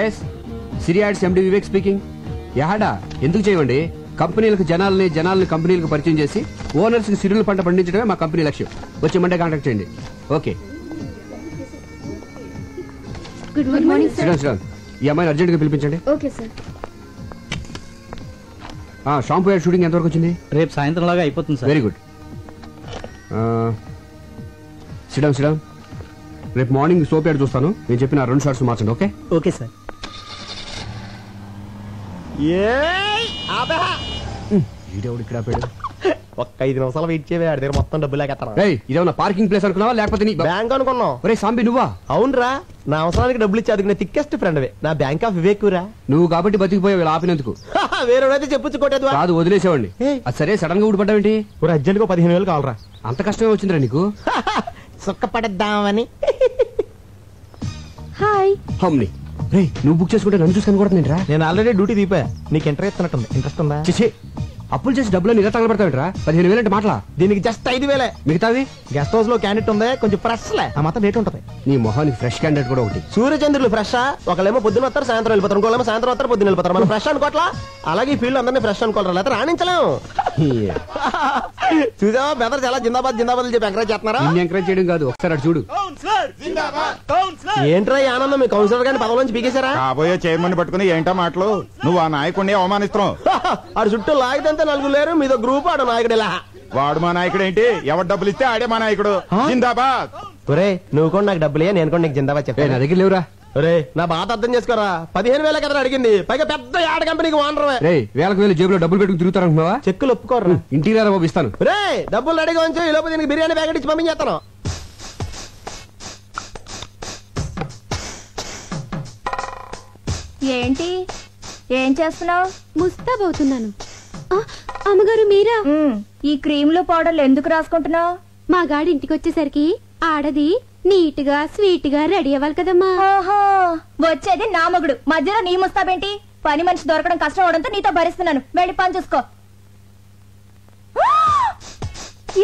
Yes సిరియాడ్స్ ఎండి Vivek speaking. యాడా ఎందుకు చేయండి? కంపెనీలకు జనాల్ని కంపెనీలకు పరిచయం చేసి ఓనర్స్ కి సిరుల పంట పండించడమే మా కంపెనీ లక్ష్యం. వచ్చే మండే కాంటాక్ట్ చేయండి. ఓకే. Good morning sir. ఈ అమ్మాయిని అర్జెంట్ గా పిలిపించండి. Okay sir. Shampoo ad shooting ఎంతవరకు వచ్చింది? రేపు సాయంత్రం లాగా అయిపోతుంది సార్. Very good. సిడమ్ రేపు మార్నింగ్ సోప్ యాడ్ చూస్తాను. నేను చెప్పిన 2 షాట్స్ మార్చండి. Okay okay sir. వీడెవడు ఇక్కడ ఆపాడు? ఒక్క 5 నిమిషాలు వెయిట్ చేయవే, ఆడి దగ్గర మొత్తం డబ్బులు లేకెత్తాను. ఇదేమన్నా పార్కింగ్ ప్లేస్ అనుకున్నావా లేకపోతే బ్యాంక్ అనుకున్నావు? ఒరే సాంబి నువ్వా? అవునరా, నా అవసరానికి డబ్బులు ఇచ్చి అదిగిన థిక్కెస్ట్ ఫ్రెండ్ నా బ్యాంక్ ఆఫ్ వివేక్ రా. నువ్వు కాబట్టి బతికిపోయావు ఇలా ఆపినందుకు. వేరేవాడైతే చెప్పుచ్చుకోలేదు కాదు, వదిలేసేవాడిని. అది సరే, సడన్ గా ఊడిపడ్డావేంటి? అర్జెంట్ గా 15,000 కావాలరా. అంత కష్టమే వచ్చిందిరా నీకు? సుఖపడద్దామని. హాయ్. హమ్ని రే, నువ్వు బుక్ చేసుకుంటే నన్ను చూసుకొని కూడా నేను ఆల్రెడీ డ్యూటీ దీపా. నీకు ఇంట్రెస్ట్ ఇస్తున్నట్టుంది. ఇంట్రెస్ట్ ఉందా? చేసి అప్పులు చేసి డబ్బులు ఇలా తగలబెడతావేంట్రా? 15,000 అంటే మాటలా? దీనికి జస్ట్ 5,000. మిగతావి గెస్ట్ హౌస్ లో క్యాండిడేట్ ఉంది, కొంచెం ఫ్రెష్ లే, ఆ మాత్రం రేట్ ఉంటది. నీ మొహానికి ఫ్రెష్ క్యాండిడేట్ కూడా ఒకటి. సూర్యచంద్రులు ఫ్రెష్. ఒకళ్ళేమో పొద్దున వస్తారు, సాయంత్రం వెళ్ళిపోతారు. ఇంకోళ్ళేమో సాయంత్రం వస్తారు, పొద్దున వెళ్ళిపోతారు. మనం ఫ్రెష్ అనుకోవట్లా? అలాగే ఈ ఫీల్డ్ అందరినీ ఫ్రెష్ అనుకోవాలి, లేకపోతే రాణించలేము. చూసావా బెదర్ చాలా జిందాబాద్ చెప్పి ఎంకరేజ్ చేస్తున్నారా? ఎంకరేజ్ చేయడం కాదు, ఒకసారి అటు చూడు. ఏంట్రా ఈ ఆనందం? మీ కౌన్సిలర్ గారిని పదవి నుంచి పీకేశారా? కాబోయే చైర్మన్ పట్టుకుని ఏంటో మాటలు? నువ్వు ఆ నాయకుడిని అవమానిస్తున్నావు. ఆడు చుట్టూ లాగితే నలుగురు లేరు, మీదో గ్రూప్. ఆడు నాయకుడు ఇలా. వాడు మా నాయకుడు ఏంటి? ఎవరు డబ్బులు ఇస్తే ఆడే మా నాయకుడు. జిందాబాద్. ఒరే నువ్వు కూడా నాకు డబ్బులే, నేను కూడా నీకు జిందాబాద్ చెప్పా. నా దగ్గర లేవురా. ఒరే నా బాధ అర్థం చేసుకోరా. 15,000 కదా అడిగింది, పైగా పెద్ద యాడ్ కంపెనీకి ఓనర్. రే, వేలకు జేబులో డబ్బులు పెట్టుకుని తిరుగుతారనుకున్నావా? చెక్కులు ఒప్పుకోరా. ఇంటికి రారా బాబు, ఇస్తాను. రే డబ్బులు రెడీగా ఉంచు, ఈ లోపు దీనికి బిర్యానీ ప్యాకెట్ ఇచ్చి పంపించేస్తాను. ఏంటి ఏం చేస్తున్నావు? ముస్తాబవుతున్నాను. అమ్మగారు మీరా? ఈ క్రీములు పౌడర్లు ఎందుకు రాసుకుంటున్నావు? మా గాడి ఇంటికి వచ్చేసరికి ఆడది నీట్ గా స్వీట్ గా రెడీ అవ్వాలి కదమ్మా. ఓహో, వచ్చేది నా మగుడు, మధ్యలో నీ ముస్తాబేంటి? పని మనిషి దొరకడం కష్టం అవడంతో నీతో భరిస్తున్నాను. వెళ్ళి పని చూసుకో.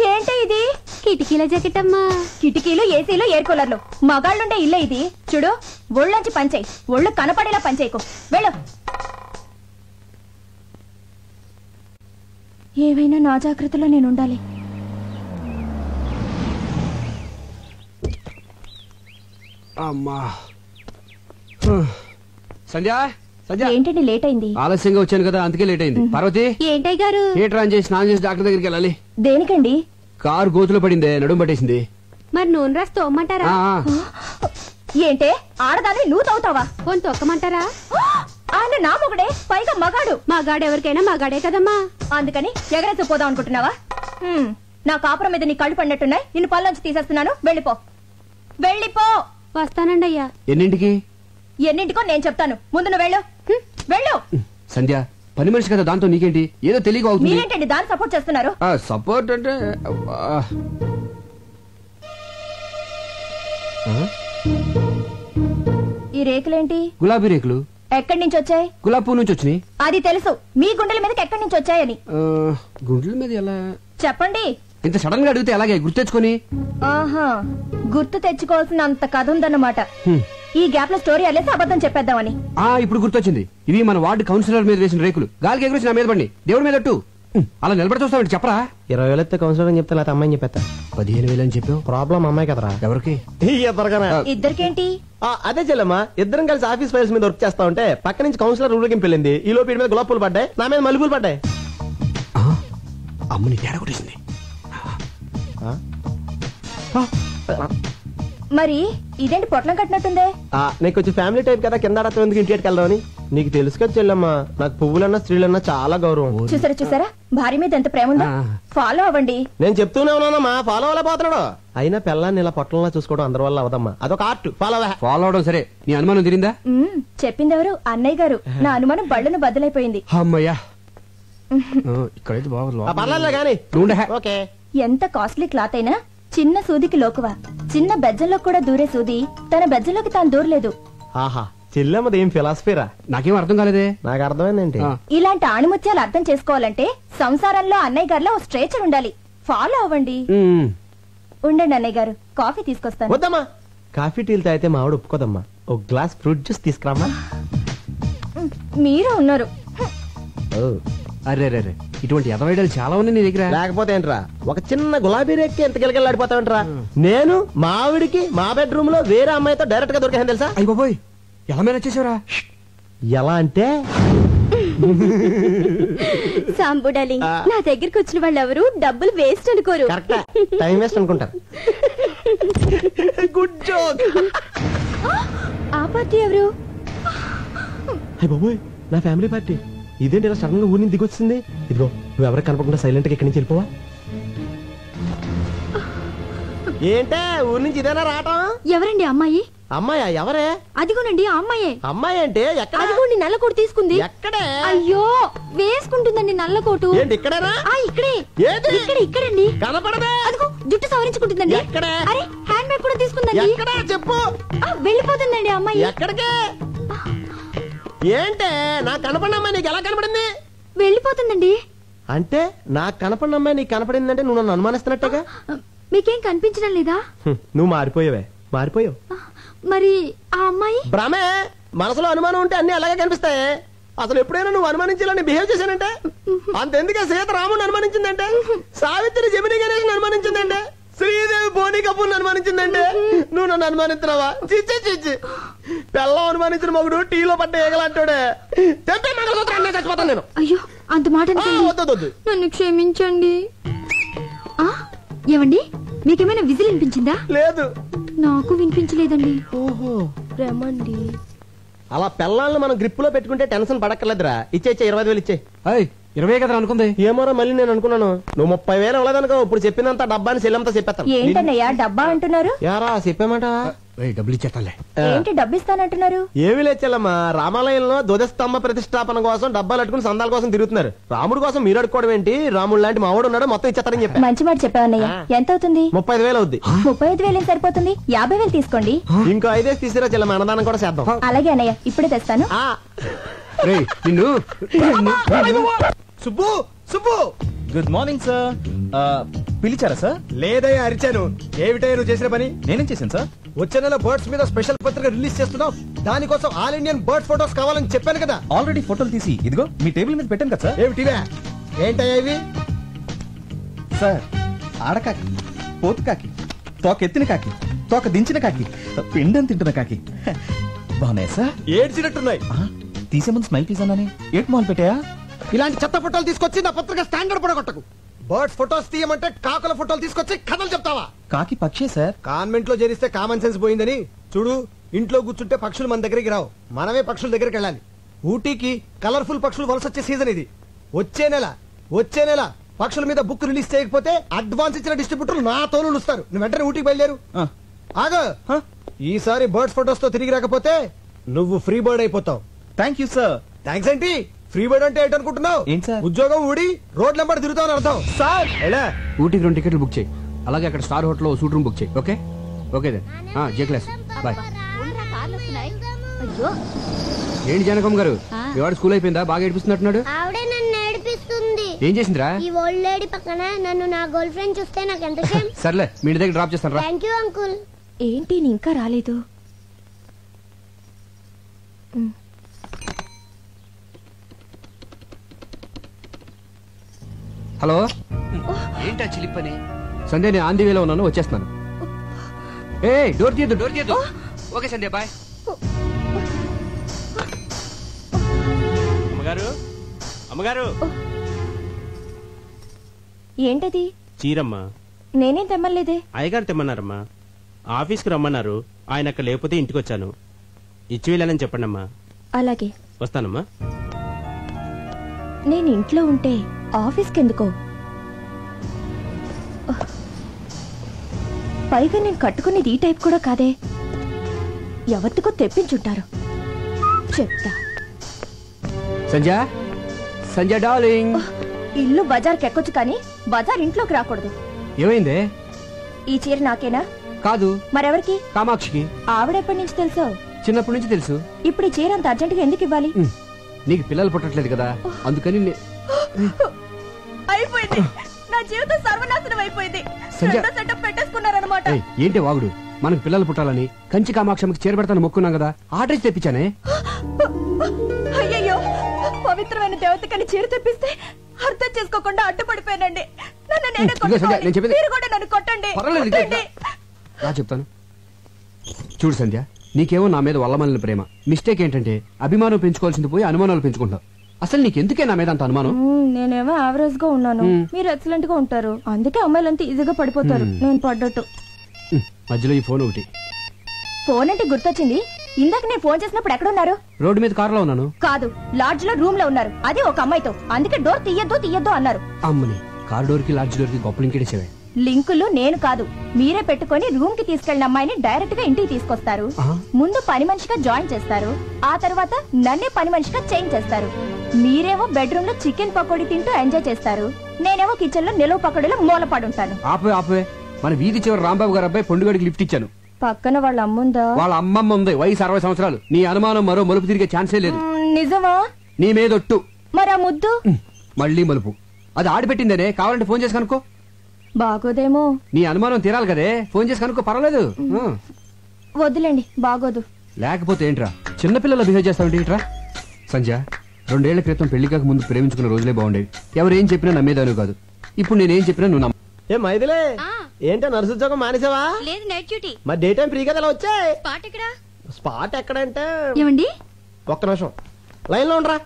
ఏంటి ఇది? కిటికీల జాకెట్ అమ్మా. కిటికీలు, ఏసీలు, ఎయిర్ కూలర్లు, మగాళ్ళుండే ఇల్లే ఇది. చూడు, ఒళ్ళొంచి పంచేయి, ఒళ్ళు కనపడేలా పంచేయకు. వెళ్ళు. ఏవైనా నా జాగ్రత్తలో నేను ఉండాలి. అమ్మా. సంధ్య, ఏంటండి లేట్ అయింది? ఆలస్యంగా వచ్చాను కదా, అందుకే లేట్ అయింది. పార్వతి, ఏంటయ్య గారు? థియేటర్ ఆన్ చేసి స్నానం చేసి డాక్టర్ దగ్గరికి వెళ్ళాలి. దేనికండి? కారు గోతులో పడిందే, నడుము పట్టేసింది. మరి నూనె రాసి తోమ్మంటారా? ఏంటే ఆడదాన్ని నువ్వు తవ్వుతావా? పోని తొక్కమంటారా? ఆయన నా మొగడే, పైగా మగాడు. మగాడు ఎవరికైనా మగాడే కదమ్మా. అందుకని ఎగరేసి పోదాం అనుకుంటున్నావా? నా కాపురం మీద నీ కళ్ళు పడినట్టున్నాయి. నిన్ను పళ్ళొంచి తీసేస్తున్నాను. వెళ్ళిపో, వెళ్ళిపో. వస్తానండి అయ్యా. ఎన్నింటికి? ఎన్నింటికో నేను చెప్తాను, ముందు నువ్వు వెళ్ళు. వెళ్ళు. సంధ్య, పని మనిషి కదా, దాంతో నీకేంటి? ఏదో తెలియక అవుతుంది. మీరేంటండి దాన్ని సపోర్ట్ చేస్తున్నారు? సపోర్ట్ అంటే ఈ రేకులేంటి? గులాబీ రేకులు. ఎక్కడి నుంచి వచ్చాయి? గులాబీ పువ్వు నుంచి వచ్చినాయి. అది తెలుసు, మీ గుండెల మీదకి ఎక్కడి నుంచి వచ్చాయని. గుండెల మీద ఎలా చెప్పండి. ఇంత సడన్ గా అడిగితే ఎలాగే గుర్తెచ్చుకొని? ఆహా, గుర్తు తెచ్చుకోవాల్సిన అంత కథ ఉందన్నమాట. ఈ గ్యాప్ లో స్టోరీ అల్లేసి అబద్ధం చెప్పేద్దామని. ఇప్పుడు గుర్తొచ్చింది. ఇవి మన వార్డు కౌన్సిలర్ మీద వేసిన రేకులు. గాలికి ఎగురేసి నా మీద పడి దేవుడి మీద అలా నిలబడి చూస్తామండి. చెప్పరా? 20,000 అయితే కౌన్సిలర్ అని చెప్తే లేకపోతే అమ్మాయిని చెప్పేస్తా. 15,000 అని చెప్పావు. ప్రాబ్లం అమ్మాయి కదరా. ఎవరికి? ఇద్దరికేంటి? అదే చెల్లమ్మా, ఇద్దరం కలిసి ఆఫీస్ ఫైల్స్ మీద వర్క్ చేస్తా ఉంటే పక్క నుంచి కౌన్సిలర్ ఊరికి వెళ్ళింది. ఈ లోపు మీద గులాబ్ పూలు పడ్డాయి, నా మీద మల్లెపూలు పడ్డాయి. అమ్మని తేడా కొట్టేసింది. మరి ఇదేంటి పొట్లం కట్టినట్టుందే? నీకు కొంచెం ఫ్యామిలీ టైప్ కదా, కింద ఆడతాం ఎందుకు ఇంటికి వెళ్దామని. నీకు తెలుసు కదా చెల్లమ్మా, నాకు పువ్వులన్నా స్త్రీలన్నా చాలా గౌరవం. చూసారా భార్య మీద ఎంత ప్రేమ ఉందో. ఫాలో అవ్వండి. నేను చెప్తూనే ఉన్నానమ్మా, ఫాలో అవ్వలేకపోతున్నాడు. అయినా పిల్లాన్ని ఇలా పొట్టంలా చూసుకోవడం అందరి వల్ల అవదమ్మా, అదొక ఆర్ట్. ఫాలో అవడం సరే, నీ అనుమానం తిరిందా? చెప్పింది ఎవరు? అన్నయ్య గారు. నా అనుమానం బళ్ళను బద్దలైపోయింది. అమ్మయ్యా, ఇక్కడైతే పర్లేదు గానీ. ఓకే. ఎంత కాస్ట్లీ క్లాత్ అయినా చిన్న సూదికి లోకువా. చిన్న బెజ్జంలో కూడా దూరే సూది తన బెజ్జంలోకి తాను దూరలేదు. ఆహా, చెల్లెమ్మది ఏం ఫిలాసఫీరా? నాకేం అర్థం కాలేదే. నాకు అర్థమైందేంటి? ఇలాంటి ఆణిముత్యాలు అర్థం చేసుకోవాలంటే సంసారంలో అన్నయ్య గారిలో ఓ స్ట్రేచర్ ఉండాలి. ఫాలో అవ్వండి. ఉండండి అన్నయ్య గారు, కాఫీ తీసుకొస్తాను. వద్దమ్మా, కాఫీ టీలు తాగితే మా ఆవిడ ఒప్పుకోదమ్మా. ఒక గ్లాస్ ఫ్రూట్ జ్యూస్ తీసుకురామా. మీరే ఉన్నారు. అరే రే ఇటువంటి ఎదవైడలు చాలా ఉన్నాయి నీ దగ్గర. లేకపోతే ఏంట్రా, ఒక చిన్న గులాబీ రేక్కి ఎంత గిలగిలాడిపోతావంటరా. నేను మా ఆవిడికి మా బెడ్రూమ్ లో వేరే అమ్మాయితో డైరెక్ట్ గా దొరికాను తెలుసా. అయ్య బాబోయ్, ఎలా మేనేజ్ చేసావురా? ఎలా అంటే సాంబు డార్లింగ్, నా దగ్గరికి వచ్చిన వాళ్ళు ఎవరు డబ్బులు వేస్ట్ అనుకోరు. కరెక్ట్, టైం వేస్ట్ అనుకుంటారు. Good joke. ఆ పార్టీ ఎవరు? అయ్య బాబోయ్, నా ఫ్యామిలీ పార్టీ. ఇదేంటి ఇలా సడన్ గా ఊరి నుంచి దిగొచ్చింది. ఇదిగో నువ్వు ఎవరికి కనపడకుండా సైలెంట్ గా ఇక్కడి నుంచి వెళ్ళిపోవా. ఏంటే ఊరి నుంచి ఇదేనా రావటం? ఎవరండి అమ్మాయి? అమ్మాయా? ఎవరే? అదిగోనండి ఆ అమ్మాయే. అమ్మాయి అంటే ఎక్కడ? అదిగోండి నల్ల కోటు తీసుకుంది. ఎక్కడే? అయ్యో, వేసుకుంటుందండి నల్ల కోటు. ఏంటి ఇక్కడేనా? ఇక్కడే. ఏది? ఇక్కడండి. కనపడదే. అదిగో జుట్టు సవరించుకుంటుందండి. ఎక్కడే? అరే, హ్యాండ్ బ్యాగ్ కూడా తీసుకుందండి. ఎక్కడా చెప్పు. వెళ్ళిపోతుందండి అమ్మాయి. ఎక్కడికే? ఏంటే నాకు కనపడిన అమ్మాయి నీకు ఎలా కనపడింది? వెళ్ళిపోతుందండి. అంటే నాకు కనపడిన అమ్మాయి నీకు కనపడిందంటే నువ్వు నన్ను అనుమానిస్తున్నట్టుగా. మీకేం కనిపించడం లేదా? నువ్వు మారిపోయావే, మారిపోయావు. మరి ఆ అమ్మాయి? భ్రమే. మనసులో అనుమానం ఉంటే అన్ని అలాగే కనిపిస్తాయి. అసలు ఎప్పుడైనా నువ్వు అనుమానించాలని బిహేవ్ చేశానంటే అంతెందుకే సీత రాముని అనుమానించిందంటే, సావిత్రి జమిని గణేష్ అనుమానించిందంటే, శ్రీదేవి బోని కపూర్ అనుమానించిందంటే నువ్వు నన్ను అనుమానిస్తున్నావా? చిచ్చి చిచ్చి, పెళ్ళం అనుమానించిన మగుడు టీలో పడ్డ ఏగలంటాడే. చెప్పే మంగళసూత్రాన్ని చచ్చిపోతాను నేను. అయ్యో, అంత మాట వద్దు. నన్ను క్షమించండి. ఏమండి, మీకేమైనా విజిల్ వినిపించిందా? లేదు, నాకు వినిపించలేదండి. ఓహో, రమండి. అలా పెళ్ళాలను మనం గ్రిప్ లో పెట్టుకుంటే టెన్షన్ పడక్కర్లేదురా. ఇచ్చే 25,000 ఇచ్చే. 20 కదా అనుకుంది. ఏమోరా, మళ్ళీ నేను అనుకున్నాను నువ్వు 30,000 ఇవ్వలేదనుకో. ఇప్పుడు చెప్పినంత డబ్బాని సెల్లంతా చెప్పేస్తాను. ఏంటన్నయ్యా డబ్బా అంటున్నారు? యారా చెప్పామాట. డబ్బులు ఇచ్చేస్తాలే. ఏంటి డబ్బు ఇస్తానంటున్నారు? ఏమి లేచెల్లమ్మా, రామాలయంలో ధ్వజస్తంభ ప్రతిష్టాపన కోసం డబ్బాలు అట్టుకుని సందాల కోసం తిరుగుతున్నారు. రాముడు కోసం మీరు అడుకోవడం ఏంటి? రాముడు లాంటి మావాడు ఉన్నాడు, మొత్తం ఇచ్చేస్తారని చెప్పా. మంచి మాట చెప్పావన్నయ్య. ఎంత అవుతుంది? 35,000 అవుద్ది. 35,000 సరిపోతుంది. 50,000 తీసుకోండి. ఇంకో 5 తీసిరా చెల్లమ్మ, అన్నదానం కూడా చేద్దాం. అలాగే అన్నయ్య, ఇప్పుడే తెస్తాను. నిన్ను Subbu Subbu. Good morning sir. పిలిచారా సార్? లేదయ్యా, అరిచాను. ఏమిటయ్యా నువ్వు చేసిన పని? నేనేం చేశాను సార్? వచ్చే నెల బర్డ్స్ మీద స్పెషల్ పత్రిక రిలీజ్ చేస్తున్నావు. దానికోసం ఆల్ ఇండియన్ బర్డ్ ఫోటోస్ కావాలని చెప్పాను కదా. ఆల్రెడీ ఫోటోలు తీసి ఇదిగో మీ టేబుల్ మీద పెట్టాను కదా సార్. ఏమిటివే? ఏంటయ్యా ఇవి? సార్, ఆడకాకి, పోతు కాకి, తోక ఎత్తిన కాకి, తోక దించిన కాకి, పిండం తింటున్న కాకి బాగున్నాయి సార్. ఏడ్చినట్టున్నాయి. తీసే ముందు స్మైల్ ప్లీజ్ అన్నానే. ఏట్ మాల్ పెట్టాయా? ఇలాంటి చెత్త ఫోటోలు తీసుకొచ్చి నా పత్రిక స్టాండర్డ్ పడగొట్టకు. బర్డ్స్ ఫోటోస్ తీయమంటే కాకుల ఫోటోలు తీసుకొచ్చి కథలు చెప్తావా? కాకి పక్షే సార్. కాన్వెంట్ లో చేరిస్తే కామన్ సెన్స్ పోయిందని చూడు. ఇంట్లో కూర్చుంటే పక్షులు మన దగ్గరికి రావు, మనమే పక్షుల దగ్గరికి వెళ్ళాలి. ఊటీకి కలర్ఫుల్ పక్షులు వలస వచ్చే సీజన్ ఇది. వచ్చే నెల పక్షుల మీద బుక్ రిలీజ్ చేయకపోతే అడ్వాన్స్ ఇచ్చిన డిస్ట్రిబ్యూటర్లు నా తోలు ఇస్తారు. నువ్వు వెంటనే ఊటీకి బయలుదేరు. ఆగో, ఈసారి బర్డ్స్ ఫోటోస్ తో తిరిగి రాకపోతే నువ్వు ఫ్రీ బర్డ్ అయిపోతావు. Thank you sir. థ్యాంక్స్ ఏంటి? ఫ్రీ బర్డ్ అంటే ఏంటనుకుంటున్నావు? ఏంటి సార్? ఉద్యోగం ఊడి రోడ్ నెంబర్ తిరుగుతావు అర్థం. సార్ ఎలా? ఊటీకి 2 టికెట్లు బుక్ చేయి. అలాగే అక్కడ స్టార్ హోటల్ లో సూట్ రూమ్ బుక్ చేయి. ఓకే ఓకే జే క్లాస్ బాయ్. ఏంటి జానకమ్మ గారు, మీ వాడు స్కూల్ అయిపోయిందా? బాగా ఏడిపిస్తున్నట్టున్నాడు. ఆవిడే నన్ను ఏడిపిస్తుంది. ఏం చేసిందిరా? ఈ ఓల్డ్ లేడీ పక్కన నన్ను నా గర్ల్ ఫ్రెండ్ చూస్తే నాకు ఎంత షేమ్. సర్లే, మీ ఇంటి దగ్గర డ్రాప్ చేస్తాను రా. Thank you uncle. ఏంటి నీ ఇంకా రాలేదు? హలో, ఏంటా చిలిపని? సంధ్య, నేను ఆంధీ వేలో ఉన్నాను, వచ్చేస్తున్నాను. ఏ డోర్ తీయద్దు. ఓకే సంధ్య, బాయ్. అమ్మగారు ఏంటది? చీరమ్మా. నేనేం తెమ్మలేదే. అయ్యగారు తెమ్మన్నారమ్మా. ఆఫీస్కి రమ్మన్నారు. ఆయన అక్కడ లేకపోతే ఇంటికి వచ్చాను. ఇచ్చి వెళ్ళాలని చెప్పండమ్మా. అలాగే వస్తానమ్మా. నేను ఇంట్లో ఉంటే ఆఫీస్కి ఎందుకో? పైగా నేను కట్టుకునేది ఈ టైప్ కూడా కాదే. ఎవరికో తెప్పించుంటారు. చెప్తా. సంజయ్ డార్లింగ్, ఇల్లు బజార్కి ఎక్కొచ్చు కానీ బజార్ ఇంట్లోకి రాకూడదు. ఏమైందే? ఈ చీర నాకేనా? కాదు, మరెవరికి? కామాక్షికి. ఆవిడెప్పటి నుంచి తెలుసు? చిన్నప్పటి నుంచి తెలుసు. ఇప్పుడు ఈ చీర అంత అర్జెంటుగా ఎందుకు ఇవ్వాలి? నీకు పిల్లలు పుట్టట్లేదు కదా, అందుకని. అయిపోయింది, నా జీవితం సర్వనాశనం అయిపోయింది. సంజయ్, సెటప్ పెట్టేసుకున్నారన్నమాట. ఏంటి వాగుడు? మనకు పిల్లలు పుట్టాలని కంచి కామాక్షమికి చేరబెడతాను మొక్కున్నాం కదా, ఆర్డర్ ఇచ్చి తెప్పించానే. అయ్యయ్యో, పవిత్రమైన దేవతకని చీర తెప్పిస్తే అర్థం చేసుకోకుండా అడ్డుపడిపోయానండి. నన్ను నేనే ఇదిగో సంధ్య, కొట్టుకోవాలి. నేను చెప్పేది- మీరు కూడా నన్ను కొట్టండి. పర్వాలేదు, ఇదిగో కొట్టండి. రా చెప్తాను. చూడు సంధ్య, నీకేమో నా మీద వల్లమల్లిన ప్రేమ. మిస్టేక్ ఏంటంటే అభిమానం పెంచుకోవాల్సింది పోయి అనుమానాలు పెంచుకుంటావు. అసలు నీకెందుకే నా మీద అంత అనుమానం? నేనేమో యావరేజ్ గా ఉన్నాను, మీరు ఎక్సలెంట్ గా ఉంటారు. అందుకే అమ్మాయిలంతా ఈజీగా పడిపోతారు, నేను పడ్డట్టు. మధ్యలో ఈ ఫోన్ ఒకటి. ఫోన్ అంటే గుర్తొచ్చింది. ఇందాక నేను ఫోన్ చేసినప్పుడు ఎక్కడున్నారు? రోడ్డు మీద కారులో ఉన్నాను. కాదు, లాడ్జ్ లో రూమ్ లో ఉన్నారు. అది ఒక అమ్మాయితో. అందుకే డోర్ తీయద్దు అన్నారు. అమ్మని కారిడోర్ కి లాడ్జ్ డోర్ కి గొప్ప లింకేసేవే. లింకులు నేను కాదు, మీరే పెట్టుకొని రూమ్ కి తీసుకెళ్లిన అమ్మాయిని డైరెక్ట్ గా ఇంటికి తీసుకొస్తారు. ముందు పని మనిషిగా జాయిన్ చేస్తారు, ఆ తర్వాత నన్నే పని మనిషిగా చేంజ్ చేస్తారు. మీరేమో బెడ్రూమ్ లో చికెన్ పకోడీ తింటూ ఎంజాయ్ చేస్తారు, నేనేమో కిచెన్ లో నిలువ పకోడీలో మూలపడుంటాను. ఆపే మన వీధి చివరి రాంబాబు గారు అబ్బాయి పొండుగడికి లిఫ్ట్ ఇచ్చాను. పక్కన వాళ్ళ అమ్ముందా? వాళ్ళ అమ్మమ్మ ఉంది, వయసు 60 సంవత్సరాలు. నీ అనుమానం మరో మలుపు తిరిగే ఛాన్సే లేదు. నిజమా? నీ మీదొట్టు. మరి ఆ ముద్దు? మళ్ళీ మలుపు. అది ఆడిపెట్టిందనే, కావాలంటే ఫోన్ చేసి కనుక్కో. బాగోదేమో. నీ అనుమానం తీరాలి కదే, ఫోన్ చేసి కనుక్కో, పర్వాలేదు. వద్దులేండి, బాగోదు. లేకపోతే ఏంట్రా చిన్నపిల్లలు బిహేవ్ చేస్తావు ఏంట్రా? సంధ్య, 2 ఏళ్ల క్రితం పెళ్లి కాక ముందు ప్రేమించుకున్న రోజులే బాగుండేవి. ఎవరేం చెప్పినా నమ్మేదాను కాదు. ఇప్పుడు నేనేం చెప్పినా నువ్వు నమ్మ. ఏ మైదిలే, ఏంటో నర్సు ఉద్యోగం మానేసావా? లేదు, నైట్ డ్యూటీ. మరి డే టైం ఫ్రీ కదా వచ్చాయి. స్పాట్ ఎక్కడా? స్పాట్ ఎక్కడంటే ఏమండి, ఒక్క నిమిషం లైన్ లో ఉండరా.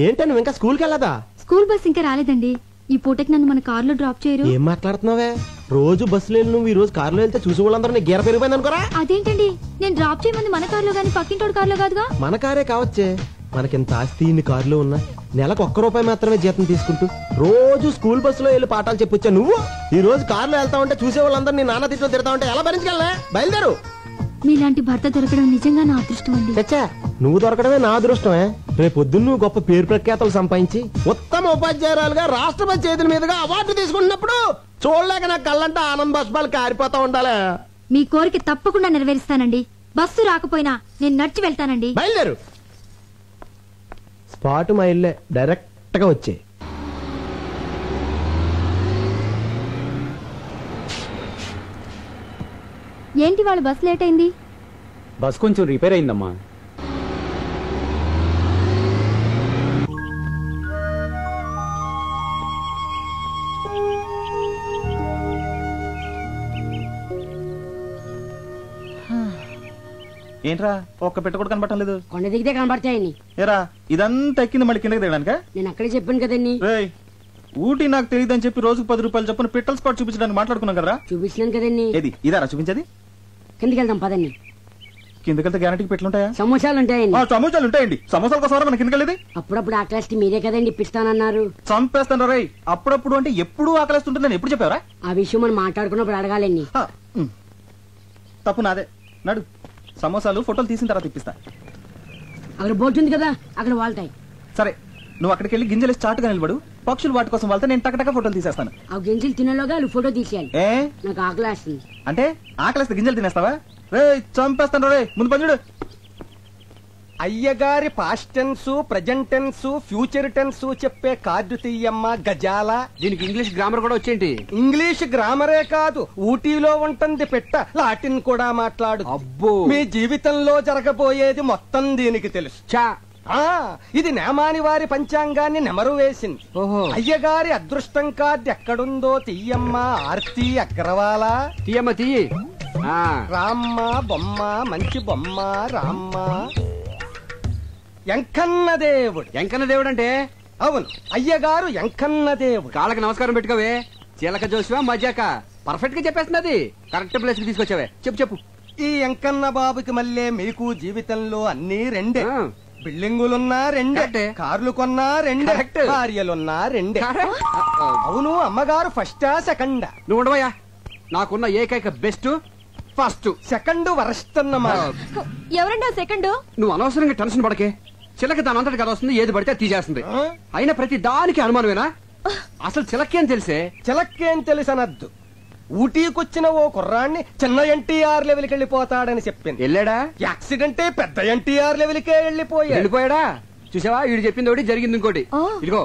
ఏంటో నువ్వు ఇంకా స్కూల్కి వెళ్ళదా? స్కూల్ బస్ ఇంకా రాలేదండి. ఈ పూటకి నన్ను మన కారులో డ్రాప్ చేయరు? ఏం మాట్లాడుతున్నావే? రోజు బస్సులో వెళ్ళి నువ్వు ఈ రోజు కారులో వెళ్తే చూసి వాళ్ళందరూ నీ గీర పెరిగిపోయింది అనుకోరా. అదేంటండి, నేను డ్రాప్ చేయమంది మన కారులో గానీ పక్కింటోడు కారులో కాదుగా. మన కారే కావచ్చే, మనకింత ఆస్తి ఇన్ని కారులో ఉన్నా నెలకు ₹1 మాత్రమే జీతం తీసుకుంటూ రోజు స్కూల్ బస్సులో వెళ్ళి పాఠాలు చెప్పొచ్చా నువ్వు? ఈ రోజు కారులో వెళ్తా ఉంటే చూసే వాళ్ళందరూ నీ నాన్న తిట్లో తిడతా ఉంటే ఎలా భరించగలనే? బయలుదేరు. మీలాంటి భర్త దొరకడం నిజంగా నా అదృష్టం అండి. చచ్చా, నువ్వు దొరకడమే నా అదృష్టమే. రేపొద్దున్న నువ్వు గొప్ప పేరు ప్రఖ్యాతలు సంపాదించి ఉత్తమ ఉపాధ్యాయురాలుగా రాష్ట్రపతి చేతుల మీదుగా అవార్డు తీసుకుంటున్నప్పుడు చూడలేక నా కళ్ళంటే ఆనంద బాష్పాలు కారిపోతా ఉండాలి. మీ కోరిక తప్పకుండా నెరవేరుస్తానండి. బస్సు రాకపోయినా నేను నడిచి వెళ్తానండి. బయలుదేరు. స్పాట్ మా ఇల్లే, డైరెక్ట్ గా వచ్చే. ఏంటి వాళ్ళ బస్ లేట్ అయింది? బస్ కొంచెం రిపేర్ అయిందమ్మా. ఏంట్రా ఒక్క పెట్ట కూడా కనబడటం లేదు? కొండ దిగితే కనబడతాయని. ఏరా ఇదంతా ఎక్కింది మళ్ళీ కిందకి దిగడానికా? నేను అక్కడే చెప్పాను కదండి. ఊటీ నాకు తెలియదని చెప్పి రోజుకు ₹10 చొప్పున పిట్టల్ స్పాట్ చూపించడానికి మాట్లాడుకున్నాం కదరా. చూపించినాను కదండి. ఏది ఇదారా చూపించేది? కిందకి వెళ్దాం పదండి. కిందకెళ్తే గ్యారంటీకి పెట్లుంటాయా? సమోసాలు ఉంటాయండి. సమోసాలు ఉంటాయండి. సమోసాల కోసం మన కిందకెళ్ళేది. అప్పుడప్పుడు ఆకలిస్తే మీరే కదండి ఇప్పిస్తానన్నారు. చంపేస్తాను రై. అప్పుడప్పుడు అంటే ఎప్పుడు ఆకలిస్తుంటుందని ఎప్పుడు చెప్పావరా? ఆ విషయం మనం మాట్లాడుకున్నప్పుడు అడగాలండి. తప్పు నాదే. నడు, సమోసాలు ఫోటోలు తీసిన తర్వాత ఇప్పిస్తా. అక్కడ బోట్ ఉంది కదా, అక్కడ వాళ్తాయి. సరే, నువ్వు అక్కడికి వెళ్ళి గింజలు చాటుగా నిలబడు. పక్షులు వాటి కోసం వెళ్తే నేను టకటక ఫోటోలు తీసేస్తాను. ఆ గింజలు తినేలోగా వాళ్ళు ఫోటో తీసేయాలి. నాకు ఆకలి వేస్తుంది. అంటే ఆకలిస్తే గింజలు తినేస్తావా? రే చంపేస్తాను రే, ముందు పని చూడు. అయ్యగారి past tense, present tense, future tense చెప్పే కార్డు తీయమ్మ గజాల. దీనికి ఇంగ్లీష్ గ్రామర్ కూడా వచ్చేంటి? ఇంగ్లీష్ గ్రామరే కాదు, ఊటీలో ఉంటుంది పెట్ట, లాటిన్ కూడా మాట్లాడు. అబ్బో, మీ జీవితంలో జరగబోయేది మొత్తం దీనికి తెలుసు. చా ఇది నేమాని వారి పంచాంగాన్ని నెమరు వేసింది. అయ్యగారి అదృష్టం కార్డు ఎక్కడుందో తీయమ్మ. ఆర్తి అగ్రవాల. తీయమ్మ తీయి. రామ్మ బొమ్మ, మంచి బొమ్మ రామ్మ. ఎంకన్న దేవుడు. ఎంకన్న దేవుడు అంటే? అవును, అయ్యగారు ఎంకన్న దేవుడు. కాళ్ళకి నమస్కారం పెట్టుకోవే. చీలక జోసివా మజాక పర్ఫెక్ట్ గా చెప్పేస్తున్నది. కరెక్ట్ ప్లేస్ కి తీసుకొచ్చావే. చెప్పు. ఈ ఎంకన్న బాబుకి మళ్ళీ మీకు జీవితంలో అన్ని రెండే. బిల్డింగులున్నా రెండే, కార్లు కొన్నా రెండే, భార్యలున్నా రెండే. అవును, అమ్మగారు ఫస్టా సెకండా? నువ్వు ఉండవయ్యా. నాకున్న ఏకైక బెస్ట్ ఫస్ట్, సెకండ్ వరస్ట్ అన్నమా. ఎవరండి సెకండ్? నువ్వు అనవసరంగా టెన్షన్ పడకే. చిలక దాని అంతటి కదా వస్తుంది, ఏది పడితే తీసేస్తుంది. అయినా ప్రతి దానికి అనుమానమేనా? అసలు చిలకేం తెలిసే? చిలకేం తెలుసనద్దు. ఊటీకొచ్చిన ఓ కుర్రాన్ని చిన్న ఎన్టీఆర్ లెవెల్కి వెళ్ళిపోతాడని చెప్పింది. వెళ్ళాడా? యాక్సిడెంటే పెద్ద ఎన్టీఆర్ లెవెల్కే వెళ్ళిపోయాడా? చూసావా, వీడు చెప్పింది ఒకటి, జరిగింది ఇంకోటి. ఇదిగో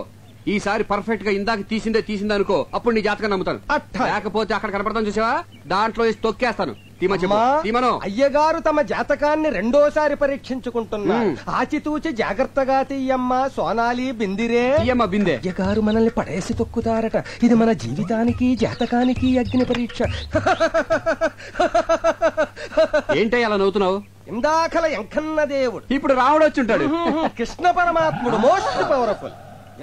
ఈసారి పర్ఫెక్ట్ గా ఇందాక తీసిందే అనుకో, అప్పుడు నీ జాతకం నమ్ముతాను. లేకపోతే అక్కడ కనపడతాను చూసావా, దాంట్లో తొక్కేస్తాను. అయ్యగారు తమ జాతకాన్ని రెండోసారి పరీక్షించుకుంటున్నారు. ఆచితూచి జాగ్రత్తగా తీయమ్మా సోనాలి బిందిరే. బిందే అయ్యగారు మనల్ని పడేసి తొక్కుతారట. ఇది మన జీవితానికి జాతకానికి అగ్ని పరీక్ష. ఏంటో అలా నవ్వుతున్నావు? ఇందాకల ఎంకన్న దేవుడు, ఇప్పుడు రాముడు వచ్చి ఉంటాడు. కృష్ణ పరమాత్ముడు మోస్ట్ పవర్ఫుల్.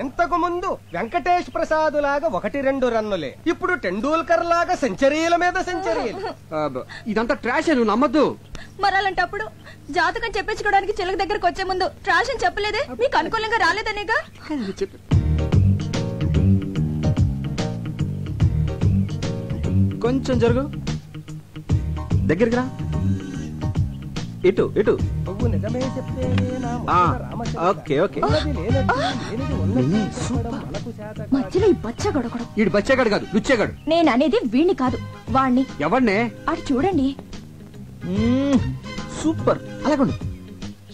ఇంతకు ముందు వెంకటేష్ ప్రసాద్ లాగా 1-2 రన్నులే. ఇప్పుడు టెండూల్కర్ లాగా సెంచరీల మీద సెంచరీలు. ఇదంతా ట్రాష్, నువ్వు నమ్మద్దు. మరాలంటప్పుడు జాతకం చెప్పించుకోవడానికి చిలక దగ్గరకు వచ్చే ముందు ట్రాష్ అని చెప్పలేదే? మీకు అనుకూలంగా రాలేదనేగా. కొంచెం జరుగు, దగ్గరికి రా. ఇటు ఇటు. Okay okay. మధ్యలో ఈ బచ్చగడొకడు. ఈడు బచ్చేగాడు కాదు, లుచ్చేగాడు. నేను అనేది వీణ్ణి కాదు, వాణ్ణి. ఎవరినే? అటు చూడండి. సూపర్. అలాగండి.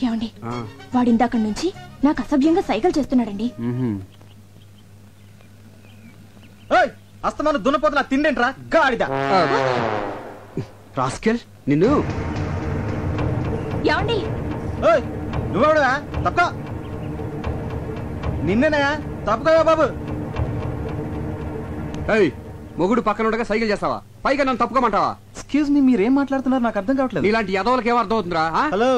ఏమండి, వాడిందాక నుంచి నాకు అసభ్యంగా సైకిల్ చేస్తున్నాడండి. అస్తమాను దున్నపోతున్నా తిండేంట్రా గాడిద. రాస్కెల్ నిన్ను. ఏమండి, నువ్వెవడవా? తప్ప నిన్నేనా? తప్పుకోవా బాబు. మొగుడు పక్కన ఉండగా సైకిల్ చేస్తావా? పైగా నన్ను తప్పుకోమంటావా? ఎక్స్క్యూజ్ మీ, మీరేం మాట్లాడుతున్నారు నాకు అర్థం కావట్లేదు. ఇలాంటి యదవులకి ఏమో అర్థం అవుతుందిరా? హలో,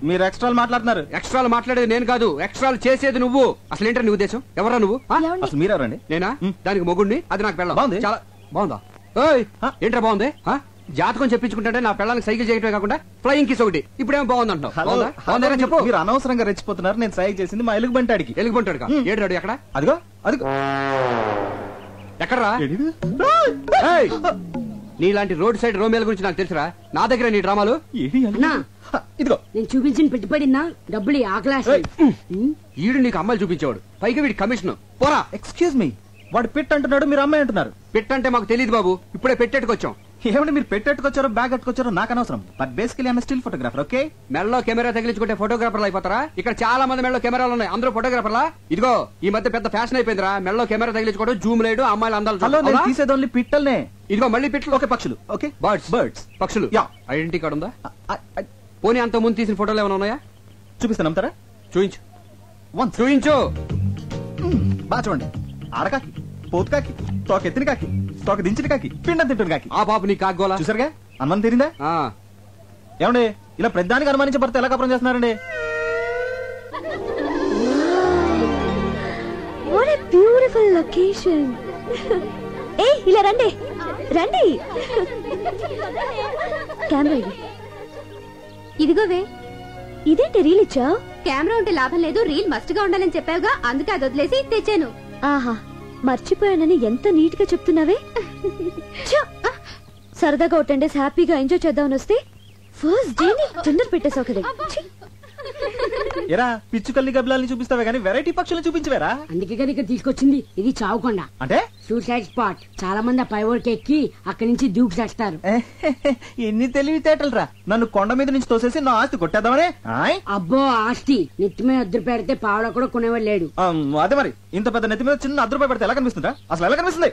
మీరు ఎక్స్ట్రాలు మాట్లాడుతున్నారు. ఎక్స్ట్రాలు మాట్లాడేది నేను కాదు, ఎక్స్ట్రాలు చేసేది నువ్వు. అసలు ఏంటో నీ ఉద్దేశం? ఎవరా నువ్వు? అసలు మీరెవరండి? నేనా? దానికి మొగుడిని, అది నాకు పెళ్ళం. బాగుంది. చాలా బాగుందా? ఏంట్రా బాగుంది? జాతకం చెప్పించుకుంటే నా పిల్లలకి సైకిల్ చేయటమే కాకుండా ఫ్లయింగ్ కిస్ ఒకటి. ఇప్పుడేమో బాగుంది అంటావు. చెప్పు. మీరు అనవసరంగా రెచ్చిపోతున్నారు. నేను సైకిల్ చేసింది మా ఎలుగుబంటాడికి. ఎలుగుబంటాడు ఏడు ఎక్కడ? అదిగో అదిగో. ఎక్కడరా? నీలాంటి రోడ్ సైడ్ రోమేల గురించి నాకు తెలుసురా. నా దగ్గర నీ డ్రామాలు. ఇదిగో నేను చూపించిన పెట్టుబడినా డబ్బులు ఆకలేస్తాయి. ఈడు నీకు అమ్మాయిలు చూపించేవాడు, పైగా వీడి కమిషన్. పోరా. ఎక్స్క్యూజ్ మీ, వాడు పిట్ అంటున్నాడు, మీరు అమ్మాయి అంటున్నారు. పిట్ అంటే మాకు తెలియదు బాబు, ఇప్పుడే పెట్టేట్టుకొచ్చాం. ఏమంటే మీరు పెట్టెట్టుకొచ్చారో బ్యాగ్ కట్టుకొచ్చారో నాకు అనవసరం. But basically I'm still photographer. Okay, మెడలో కెమెరా తగిలించుకుంటే ఫోటోగ్రాఫర్లు అయిపోతారా? ఇక్కడ చాలా మంది మెడలో కెమెరాలు ఉన్నాయి, అందరూ ఫోటోగ్రాఫర్లా? ఇదిగో ఈ మధ్య పెద్ద ఫ్యాషన్ అయిపోయిందిరా మెడలో కెమెరా తగిలించుకోవడం, జూమ్ లేడు, అమ్మాయిలు అందాలు. తీసేది ఓన్లీ పిట్టల్నే. ఇదిగో మళ్ళీ పిట్లు. ఓకే, పక్షులు. Okay, birds. బర్డ్స్ పక్షులు. ఐడెంటిటీ కార్డు ఉందా? పోనీ అంత ముందు తీసిన ఫోటోలు ఏమైనా ఉన్నాయా? చూపిస్తాను, నమ్ముతారా? చూయించు. చూయించు. బాగా చూడండి. ఆడకాకి, పోతు కాకి, తోక ఎత్తిన కాకి, తోక దించిన కాకి, పిండం తింటున్న కాకి. ఆ బాబు నీ కాగోలా చూసారుగా? అనుమానం తీరిందా? ఏమండి ఇలా ప్రధానికి అనుమానించే భర్త ఎలా కపరం చేస్తున్నారండి? What a beautiful location. ఇలా రండి రండి. కెమెరా ఇదిగోవే. ఇదేంటి రీల్ ఇచ్చావు? కెమెరా ఉంటే లాభం లేదు, రీల్ మస్ట్ గా ఉండాలని చెప్పావుగా, అందుకే అది వదిలేసి తెచ్చాను. ఆహా, మర్చిపోయానని ఎంత నీట్ గా చెప్తున్నావే. సరదాగా ఒక 10 days హ్యాపీగా ఎంజాయ్ చేద్దామని వస్తే ఫస్ట్ డే టెండర్ పెట్టేసావు కదా. ఎరా పిచ్చుకల్లి గబ్బలాల్ని చూపిస్తావే గానీ వెరైటీ పక్షులను చూపించవేరా? అందుకే కదా ఇక్కడ తీసుకొచ్చింది. ఇది చావుకొండ అంటే సూసైడ్ స్పాట్. చాలా మంది ఆ పైవోర్కి ఎక్కి అక్కడి నుంచి దూకి చేస్తారు. ఎన్ని తెలివితేటలు రా. నన్ను కొండ మీద నుంచి తోసేసి నా ఆస్తి కొట్టేద్దామనే? అబ్బో ఆస్తి నెత్తి మీద అద్దరు పెడితే పావడ కూడా కొనేవాడు లేడు. అదే మరి, ఇంత పెద్ద నెత్తి మీద చిన్న 10 రూపాయలు పెడితే ఎలా కనిపిస్తుందా? అసలు ఎలా కనిపిస్తుంది?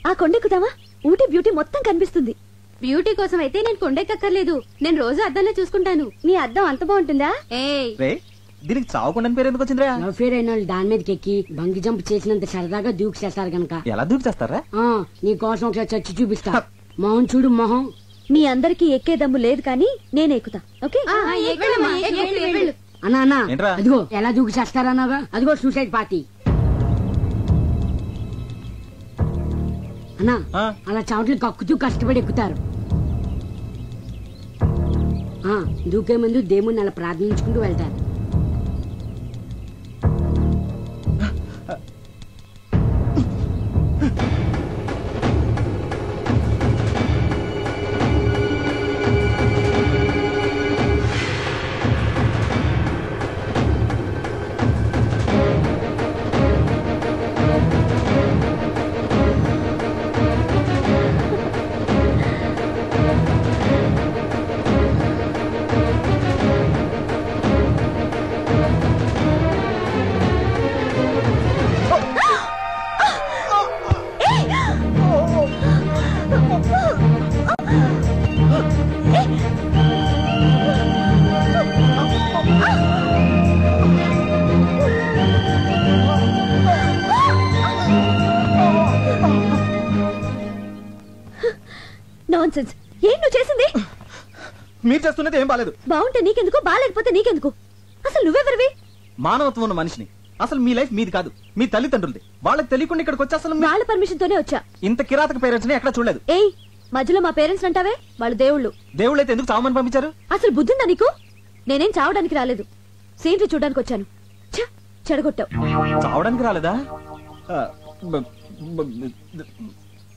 ఆ కొండెక్కుతావా? ఊటీ బ్యూటీ మొత్తం కనిపిస్తుంది. బ్యూటీ కోసం అయితే నేను కొండెక్కర్లేదు, నేను రోజు అద్దంలో చూసుకుంటాను. నీ అద్దం అంత బాగుంటుందా? దీనికి చావుకుండా పేరు ఎందుకు వచ్చిందిరా? లవ్ ఫేర్ అయిన వాళ్ళు దాని మీదకి ఎక్కి బంగి జంప్ చేసినంత సరదాగా దూకి చేస్తారు గనక. ఎలా దూకి చేస్తారా? నీ కోసం ఒకసారి చచ్చి చూపిస్తా. మొహం చూడు మొహం. మీ అందరికి ఎక్కే దమ్ము లేదు కానీ నేను ఎక్కుతా. ఓకే అన్నా అదిగో ఎలా దూకి చేస్తారన్నాగా, అదిగో సూసైడ్ పార్టీ. అన్నా అలా చావట్లు కక్కుతూ కష్టపడి ఎక్కుతారు. దూకే ముందు దేవుణ్ణి అలా ప్రార్థించుకుంటూ వెళ్తారు. నాన్సెన్స్. ఏం నువ్వు చేసింది? మీరు చేస్తున్నది ఏం బాలేదు. బాగుంటే నీకెందుకు, బాగాలేకపోతే నీకెందుకు? అసలు నువ్వెవరివి? మానవత్వం ఉన్న మనిషిని. అసలు మీ లైఫ్ మీది కాదు, మీ తల్లిదండ్రులది. వాళ్ళకి తెలియకుండా ఇక్కడికి వచ్చి అసలు వాళ్ళ పర్మిషన్ తోనే వచ్చా. ఇంత కిరాతక పేరెంట్స్ ని ఎక్కడ చూడలేదు. ఏయ్, మధ్యలో మా పేరెంట్స్ అంటావే, వాళ్ళు దేవుళ్ళు. దేవుళ్ళు అయితే ఎందుకు చావమని పంపించారు? అసలు బుద్ధిందా నీకు? నేనేం చావడానికి రాలేదు, సీనరీ చూడడానికి వచ్చాను. చెడగొట్టావు. చావడానికి రాలేదా?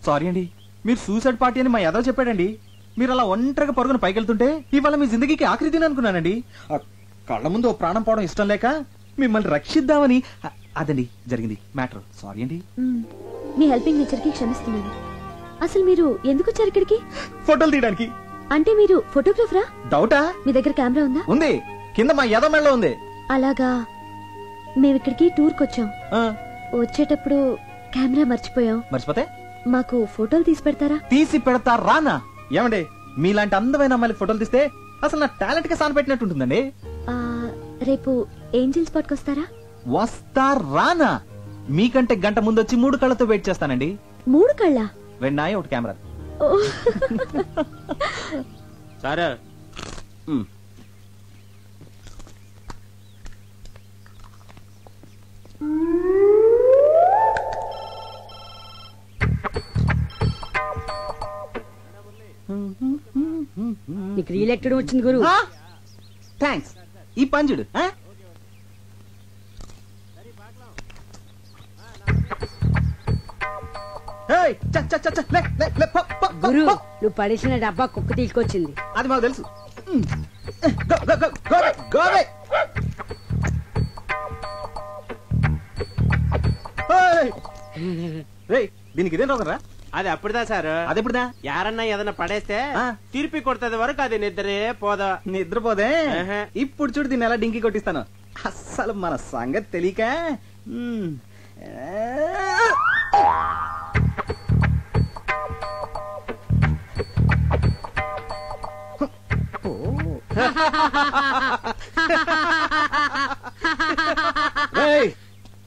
సారీ అండి, మీరు సూసైడ్ పార్టీ అని మా యాదవ్ చెప్పాడండి. మీరు అలా ఒంటరిగా పరుగున పైకెళ్తుంటే ఇవాళ మీ జిందగీకి ఆఖరి దిన అనుకున్నానండి. కళ్ళ ముందు ప్రాణం పోవడం ఇష్టం లేక మిమ్మల్ని రక్షిద్దామని. అదండి జరిగింది మ్యాటర్. సారీ అండి. మీ హెల్పింగ్ నేచర్ కి క్షమిస్తున్నాను. అసలు మీరు ఎందుకు వచ్చారు ఇక్కడికి? ఫోటోలు తీయడానికి. అంటే మీరు ఫోటోగ్రాఫరా? డౌటా? మీ దగ్గర కెమెరా ఉందా? ఉంది, కింద మా యాదవ్ మెడలో ఉంది. అలాగా. మేము ఇక్కడికి టూర్ కి వచ్చాం. వచ్చేటప్పుడు కెమెరా మర్చిపోయాం. మర్చిపోతే మాకు ఫోటోలు తీసి పెడతారా? తీసి పెడతా రానా? ఏమండి, మీలాంటి అందమైన అమ్మాయిలకి ఫోటోలు తీస్తే అసలు నా టాలెంట్ కి సాన్ పెట్టినట్టు ఉంటుందండి. రేపు ఏంజిల్ స్పాట్ కి వస్తారా? వస్తా రానా? మీకంటే గంట ముందు వచ్చి 3 కళ్ళతో వెయిట్ చేస్తానండి. 3 కళ్ళ? 2 ఒకటి కెమెరా. సరే. నీకు రీల్ ఎక్కడ వచ్చింది గురు? థ్యాంక్స్. ఈ పంజుడు గురు, నువ్వు పడేసిన డబ్బా కుక్క తీసుకొచ్చింది. అది మాకు తెలుసు. దీనికి ఇదేం రోగరా? అది అప్పుడుదా సార్. అది ఎప్పుడుదా? యారన్నా ఏదన్నా పడేస్తే తిరిపి కొడుతుంది వరకు అది నిద్రే పోదా. నిద్రపోదే. ఇప్పుడు చూడు దీన్ని ఎలా డింకి కొట్టిస్తాను. అస్సలు మన సంగతి తెలియక.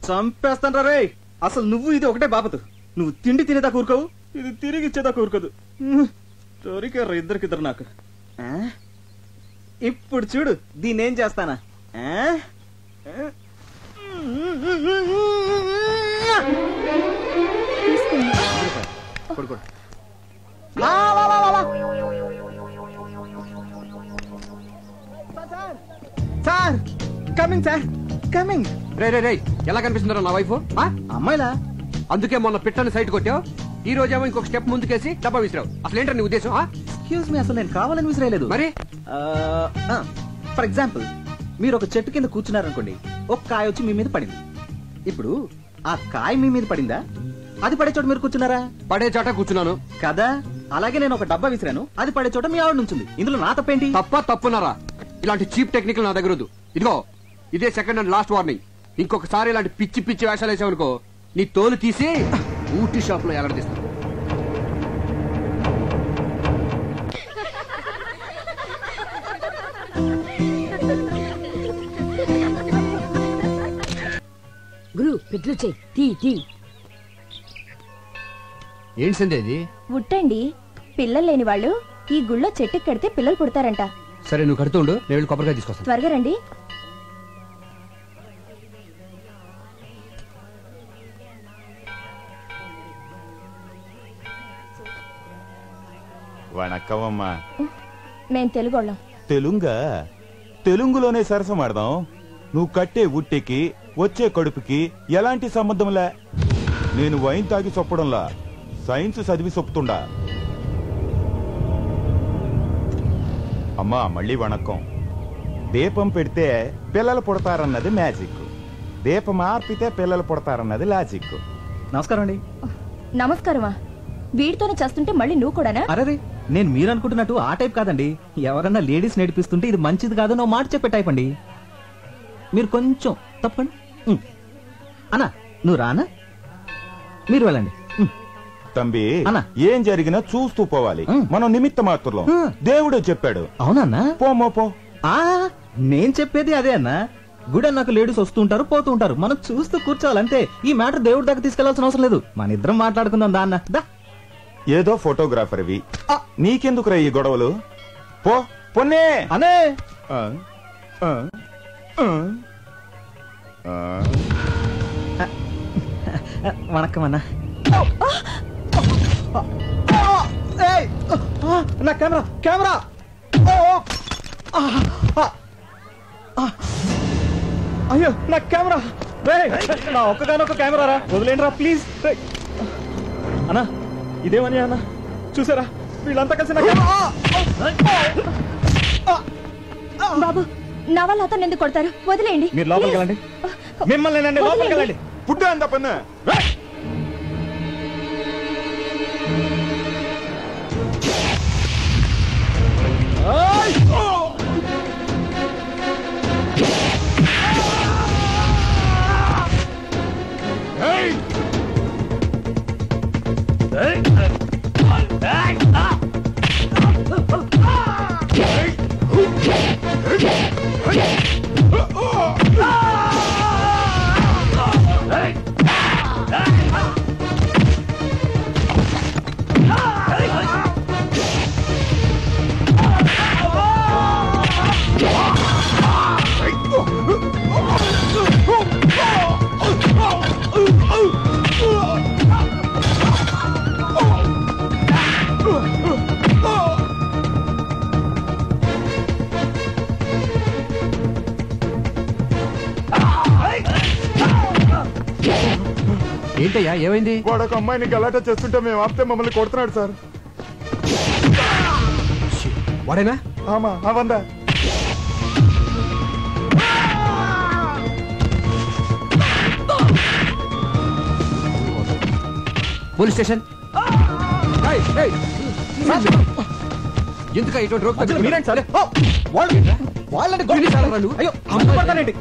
చంపేస్తాను రా రే. అసలు నువ్వు ఇది ఒకటే బాపతు. నువ్వు తిండి తినేదా కూరుకోవు, ఇది తిరిగి ఇచ్చేదా కూరుకోదు. దొరికారు ఇద్దరికిద్దరు నాకు. ఇప్పుడు చూడు దీన్ని ఏం చేస్తానా. Sir coming, sir coming. రే రే రే, ఎలా కనిపిస్తుందో నా వైఫ్? అమ్మాయిలా? అందుకే మొన్న పిట్టని సైట్ కొట్టావు, ఈ రోజేమో ఇంకొక స్టెప్ ముందుకేసి డబ్బా విసిరావు. అసలు ఏంటో నీ ఉద్దేశం? ఎక్స్క్యూజ్ మీ, అసలు నేను కావాలని విసిరేయలేదు. మరి ఫర్ ఎగ్జాంపుల్, మీరు ఒక చెట్టు కింద కూర్చున్నారనుకోండి, ఒక కాయ వచ్చి మీ మీద పడింది. ఇప్పుడు ఆ కాయ మీ మీద పడిందా? అది పడే చోట మీరు కూర్చున్నారా? పడే చోట కూర్చున్నాను కదా. అలాగే నేను ఒక డబ్బా విసిరాను, అది పడే చోట మీ ఆవిడ నుంచింది. ఇందులో నా తప్పేంటి? తప్పున్నారా? ఇలాంటి చీప్ టెక్నిక్ నా దగ్గర వద్దు. ఇదిగో ఇదే సెకండ్ అండ్ లాస్ట్ వార్నింగ్. ఇంకొకసారి ఇలాంటి పిచ్చి పిచ్చి వేషాలు వేసావనుకో, నీ తోలు తీసి ఊటీ షాప్ లో ఎలాడదీస్తాను. గురు పెట్లు చెయ్యి, తీ తీ. ఏంటి సందేది? ఉట్టండి. పిల్లలు లేని వాళ్ళు ఈ గుళ్ళో చెట్టుకి కడితే పిల్లలు పుడతారంట. సరే నువ్వు కడుతుండు, నేను వెళ్ళి కొబ్బరికాయ తీసుకొస్తాను. త్వరగా రండి. వణక్కవమ్మా. మేం తెలుగోళ్ళం. తెలుంగా? తెలుగులోనే సరసమాడదాం. నువ్వు కట్టే ఉట్టెకి వచ్చే కడుపుకి ఎలాంటి సంబంధంలే. నేను వైన్ తాగి చొప్పడంలా, సైన్స్ చదివి చొప్పుతుండా. అమ్మా మళ్ళీ వణక్కం. దీపం పెడితే పిల్లలు పుడతారన్నది మ్యాజిక్, దీపం ఆర్పితే పిల్లలు పుడతారన్నది లాజిక్. నమస్కారం అండి. నమస్కారమా? వీడితోనే చేస్తుంటే మళ్ళీ నువ్వు కూడానా? అరే, నేను మీరు అనుకుంటున్నట్టు ఆ టైప్ కాదండి. ఎవరన్నా లేడీస్ నేర్పిస్తుంటే ఇది మంచిది కాదు నువ్వు మాట చెప్పే టైప్ అండి. మీరు కొంచెం తప్పండి. అన్నా నువ్వు రానా? మీరు వెళ్ళండి. తంబి ఏం జరిగినా చూస్తూ పోవాలి. మనం నిమిత్త మాత్రం, దేవుడే చెప్పాడు. అవునన్నా? పోమో పో. నేను చెప్పేది అదే అన్నా. గుడి నాకు లేడీస్ వస్తూ ఉంటారు పోతూ ఉంటారు, మనం చూస్తూ కూర్చోవాలంతే. ఈ మ్యాటర్ దేవుడి దాకా తీసుకెళ్లాల్సిన అవసరం లేదు. మన ఇద్దరం మాట్లాడుకుందాం దా అన్న. దా ఏదో ఫోటోగ్రాఫర్వి, నీకెందుకురా ఈ గొడవలు? పో పొన్నే అనే. వణక్కం అన్నా. నా కెమెరా కెమెరా అయ్యో నా కెమెరా. నా ఒక్కగానొక్క కెమెరా రా, వదిలేండి రా ప్లీజ్. అన్నా ఇదేమని అన్నా చూసారా, వీళ్ళంతా కలిసి నా బాబు నా వల్ల అతను ఎందుకు కొడతారు? వదిలేయండి. మీరు లోపలికి వెళ్ళండి. మిమ్మల్ని నండి లోపలికి వెళ్ళండి. పుట్టే అంత పన్ను. ఏంటయ్యా ఏమైంది? వాడు ఒక అమ్మాయిని గలాటా చేస్తుంటే మేము ఆపితే మమ్మల్ని కొడుతున్నాడు సార్. వాడేనా? ఆమా అవందా. Police station. ఎందుక ఇటువంటి రోక్ మీరేంటి సార్? వాళ్ళని అయ్యో అమ్ముతానండి.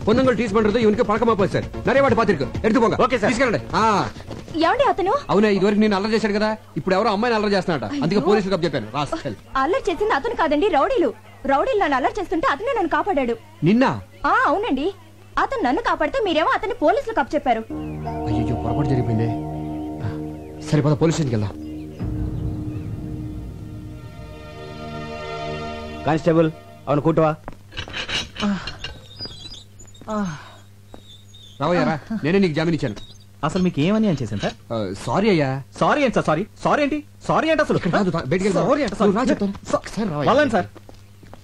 பொண்ணுங்கள் டீஸ் பண்றது இவனுக்கு பழக்கமா போச்சு சார். நிறைய வாட்டி பாத்திருக்கு. எடுத்துపోங்க. ఓకే సార్ తీసుకెళ్ళండి. ఏమండి అతను? అవునా ఇదివరకు నేను అల్లరి చేశాడు కదా, ఇప్పుడు ఎవరో అమ్మాయిని అల్లరి చేస్తున్నాడు. అందుకే పోలీసులకు అప్పచెప్పాను. రాస్కెల్. అల్లరి చేసింది అతను కాదండి, రౌడీలు. రౌడీలు నన్ను అల్లరి చేస్తుంటే అతనే నన్ను కాపాడాడు. నిన్న? అవునండి. అతను నన్ను కాపాడితే మీరేమో అతన్ని పోలీసులకు అప్పచెప్పారు. అయ్యో పొరపాటు జరిగిపోయింది. సరిపోదా పోలీస్ స్టేషన్కి వెళ్దాం. కానిస్టేబుల్ అవును కూటవా. రావయ్యారా, నేనే నీకు జామీన్ ఇచ్చాను. అసలు మీకు ఏమని అని చేశాను సార్? సారీ అయ్యా. సారీ ఏంటి సార్? సారీ సారీ ఏంటి? సారీ ఏంటి అసలు? వాళ్ళని సార్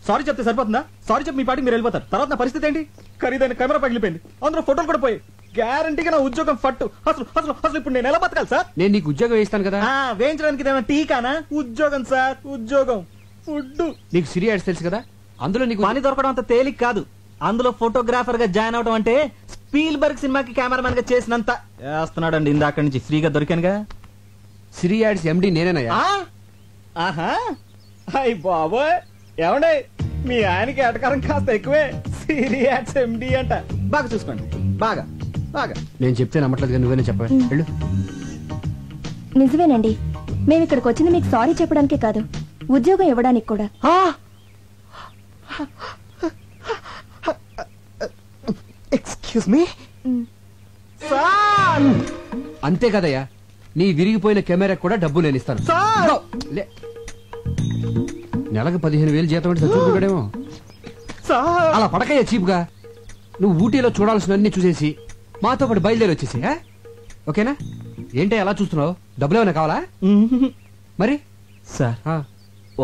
సారీ చెప్తే సరిపోతుందా? సారీ చెప్పి మీ పాటికి మీరు వెళ్ళిపోతారు. తర్వాత నా పరిస్థితి ఏంటి? ఖరీదైన కెమెరా పగిలిపోయింది, అందులో ఫోటోలు కూడా పోయి గ్యారంటీగా నా ఉద్యోగం ఫట్టు. అసలు అసలు అసలు ఇప్పుడు నేను ఎలా బతకాలి సార్? నేను నీకు ఉద్యోగం వేస్తాను కదా. వేయించడానికి ఏమైనా టీకానా? ఉద్యోగం సార్, ఉద్యోగం. ఫుడ్ నీకు సిరి యాడ్స్ తెలుసు కదా, అందులో నీకు పని దొరకడం అంత తేలిక కాదు. అందులో ఫోటోగ్రాఫర్ గా జాయిన్ అవడం అంటే స్పీల్బర్గ్ సినిమాకి కెమెరామెన్ గా చేసినంత చేస్తున్నాడండి. ఇందాక నుంచి ఫ్రీగా దొరికానుగా. సిరి యాడ్స్ ఎండి నేనేనయ్యా. ఆహా అయ్ బాబోయ్, ఏమండే మీ ఆయనకి ఎటకారం కాస్త ఎక్కువే. సిరి యాడ్స్ ఎండి అంట. బాగా చూసుకోండి, బాగా బాగా. నేను చెప్తే నమ్మట్లేదు కానీ నువ్వేనే చెప్పవే. వెళ్ళు. నిజమేనండి, మేము ఇక్కడికి వచ్చింది మీకు సారీ చెప్పడానికే కాదు, ఉద్యోగం ఇవ్వడానికి కూడా. Excuse me. అంతే కదయ్యా, నీ విరిగిపోయిన కెమెరా కూడా డబ్బు నేను ఇస్తాను. నెలకు 15,000 జీతం అంటే చచ్చుకుంటాడేమో. అలా పడకయ్యా చీప్గా. నువ్వు ఊటీలో చూడాల్సినవన్నీ చూసేసి మాతో పాటు బయలుదేరి వచ్చేసి. ఓకేనా? ఏంటి అలా చూస్తున్నావు? డబ్బులు ఏమైనా కావాలా? మరి సార్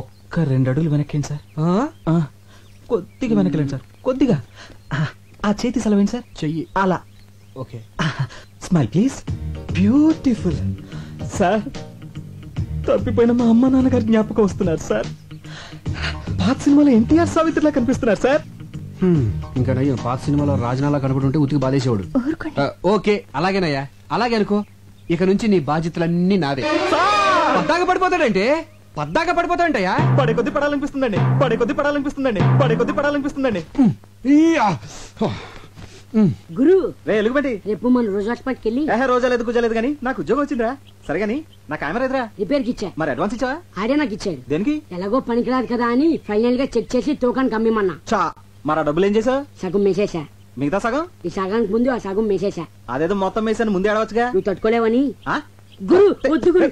ఒక్క 2 అడుగులు వెనక్కేండి సార్. కొద్దిగా వెనకలేండి సార్, కొద్దిగా. ఆ చేతి సెలవేండి సార్. చెయ్యి అలా. Okay. Smile please. Beautiful. Sir తప్పిపోయిన మా అమ్మ నాన్నగారి జ్ఞాపకం వస్తున్నారు సార్. పాత సినిమాలో ఎన్టీఆర్ సావిత్రిలా కనిపిస్తున్నారు సార్. ఇంకా నయ్యం పాత సినిమాలో రాజనాలా కనబడుంటే ఉతికి బాధేసేవాడు. ఓకే అలాగేనయ్యా, అలాగే అనుకో. ఇక నుంచి నీ బాధ్యతలన్నీ నాదే. పద్దాగా పడిపోతాడంటే పద్దాగా పడిపోతాడంటయ్యా. పడే కొద్ది పడాలనిపిస్తుందండి, పడే కొద్ది పడాలనిపిస్తుందండి, పడే కొద్ది పడాలనిపిస్తుందండి. గురు ఎలుగుబెట్టి రేపు మన రోజు హాస్పిటల్కి వెళ్ళి. రోజా లేదు గుజా లేదు కానీ నాకు ఉద్యోగం వచ్చిందిరా. సరే గానీ నా కెమెరా ఎదురా రిపేర్కి ఇచ్చా. మరి అడ్వాన్స్ ఇచ్చావా? ఆడే నాకు ఇచ్చాడు. దేనికి? ఎలాగో పనికిరాదు కదా అని ఫైనల్ గా చెక్ చేసి తోకానికి అమ్మిమన్నా. చా మరి ఆ డబ్బులు ఏం చేసావు? సగం మేసేసా. మిగతా సగం ఈ సగానికి ముందు ఆ సగం మేసేసా. అదేదో మొత్తం వేసాను ముందే అడవచ్చుగా. నువ్వు తట్టుకోలేవని. గురు వద్దు గురు.